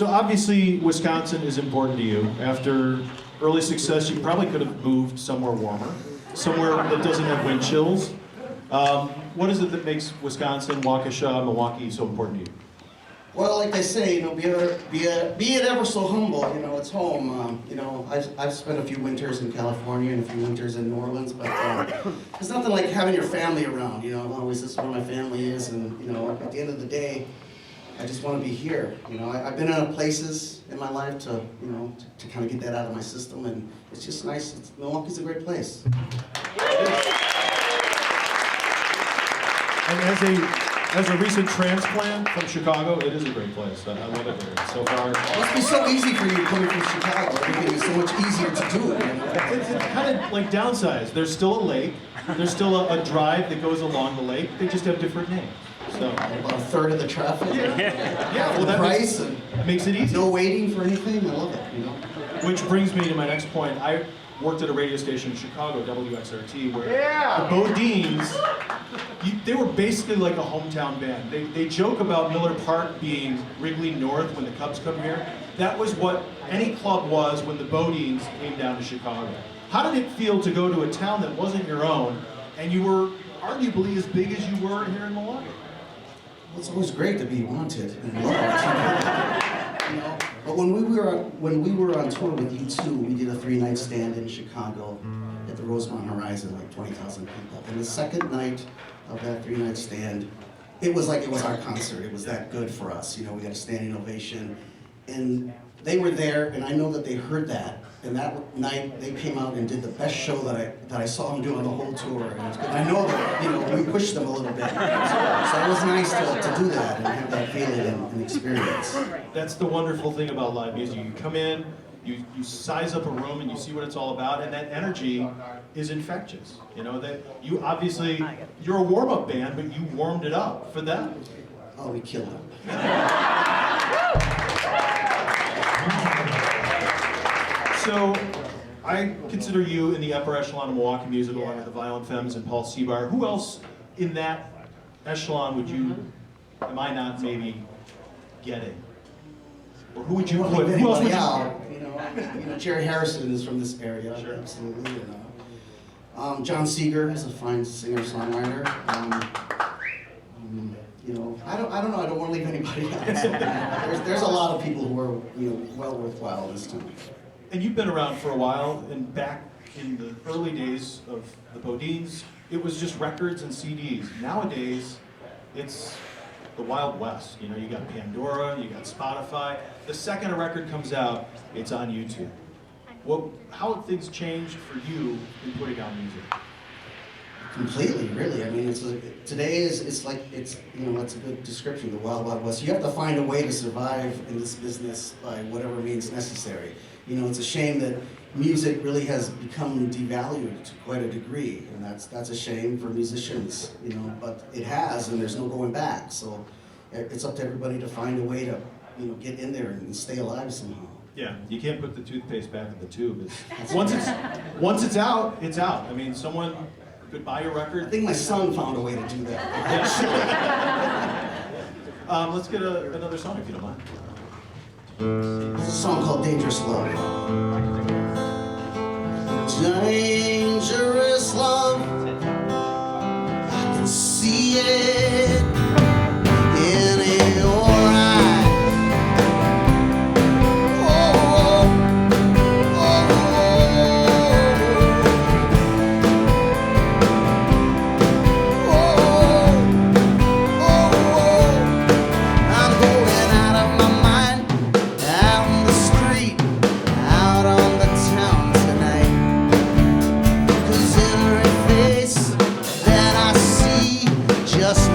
So obviously, Wisconsin is important to you. After early success, you probably could have moved somewhere warmer, somewhere that doesn't have wind chills. What is it that makes Wisconsin, Waukesha, Milwaukee so important to you? Well, like they say, be it ever so humble. It's home. I've spent a few winters in California and a few winters in New Orleans, but there's nothing like having your family around. Always this is where my family is, and at the end of the day, I just want to be here. I've been in places in my life to kind of get that out of my system, and it's just nice. Milwaukee's a great place. And as a recent transplant from Chicago, it is a great place. I love it there so far. It must be so easy for you coming from Chicago. It's so much easier to do it. It's kind of like downsized. There's still a lake. There's still a drive that goes along the lake. They just have different names. So about a third of the traffic. Yeah. Well, that price makes it easy. No waiting for anything. I love it. Which brings me to my next point. I worked at a radio station in Chicago, WXRT, where the Bodines, they were basically like a hometown band. They joke about Miller Park being Wrigley North when the Cubs come here. That was what any club was when the Bodines came down to Chicago. How did it feel to go to a town that wasn't your own, and you were arguably as big as you were here in Milwaukee? Well, it's always great to be wanted and loved. But when we were on tour with U2, we did a 3-night stand in Chicago at the Rosemont Horizon, like 20,000 people. And the second night of that 3-night stand, it was like it was our concert. It was that good for us. We got a standing ovation, and they were there, and I know that they heard that. And that night, they came out and did the best show that I saw them do on the whole tour. And I know that we pushed them a little bit, so it was nice to do that and have that feeling and experience. That's the wonderful thing about live music. You come in, you size up a room, and you see what it's all about, and that energy is infectious. That you obviously you're a warm-up band, but you warmed it up for them. Oh, we killed them. So, I consider you in the upper echelon of Milwaukee music, along with the Violent Femmes and Paul Seabar. Who else in that echelon am I not maybe getting? Or who would you put? Who else would you? Jerry Harrison is from this area, sure. Absolutely. John Seeger is a fine singer-songwriter. I don't know. I don't want to leave anybody out. There's a lot of people who are well worthwhile this time. And you've been around for a while, and back in the early days of the Bodines, it was just records and CDs. Nowadays, it's the Wild West. You got Pandora, you got Spotify. The second a record comes out, it's on YouTube. How have things changed for you in putting out music? Completely, really. I mean, it's a good description, the Wild Wild West. You have to find a way to survive in this business by whatever means necessary. It's a shame that music really has become devalued to quite a degree, and that's a shame for musicians, but it has, and there's no going back. So it's up to everybody to find a way to, get in there and stay alive somehow. Yeah, you can't put the toothpaste back in the tube. Once it's out, it's out. I mean, someone could buy your record. I think my son found a way to do that. Let's get another song if you don't mind. There's a song called Dangerous Love. Dangerous love, I can see it in your eyes. Oh, oh, I'm going out of my mind, down the street, out on the town tonight. 'Cause every face that I see just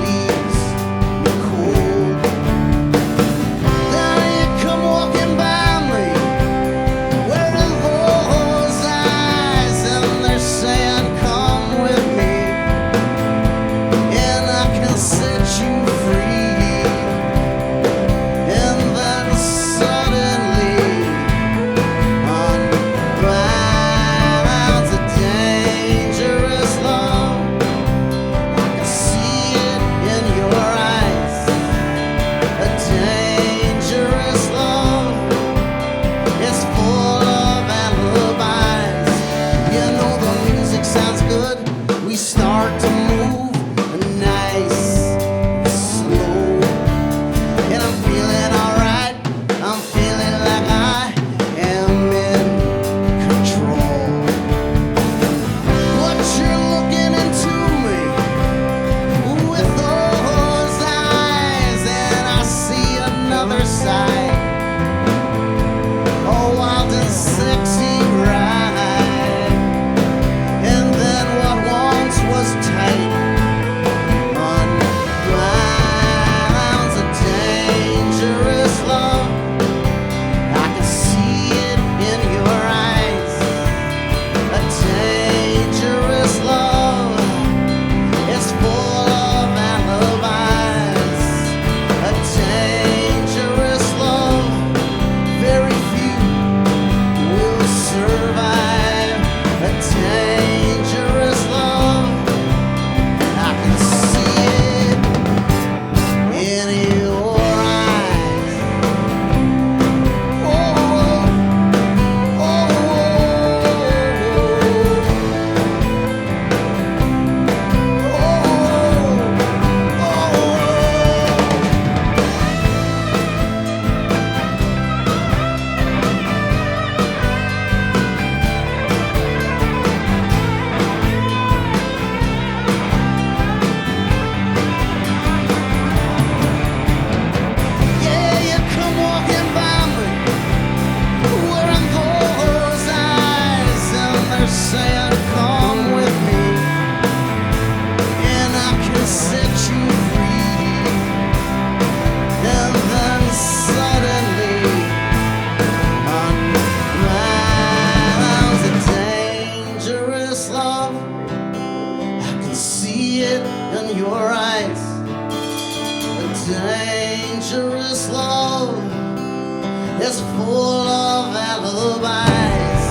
is full of alibis.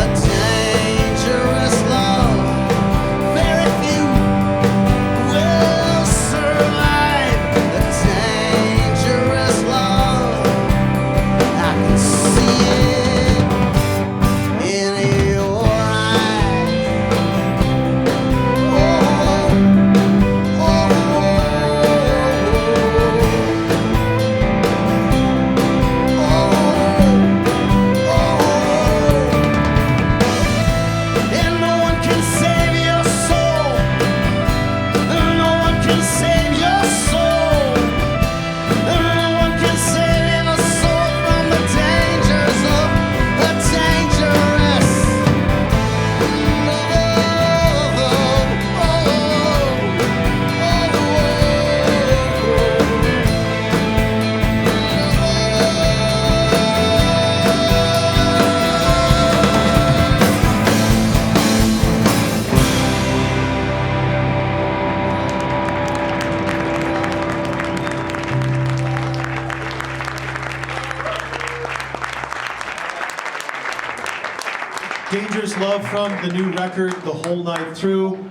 A dangerous love, very few will survive. A dangerous love, I can see it in your eyes. Oh, oh, and no one can save your soul. No one can save your soul. No one can save your soul from the dangers of a dangerous Dangerous Love from the new record, The Whole Night Thru.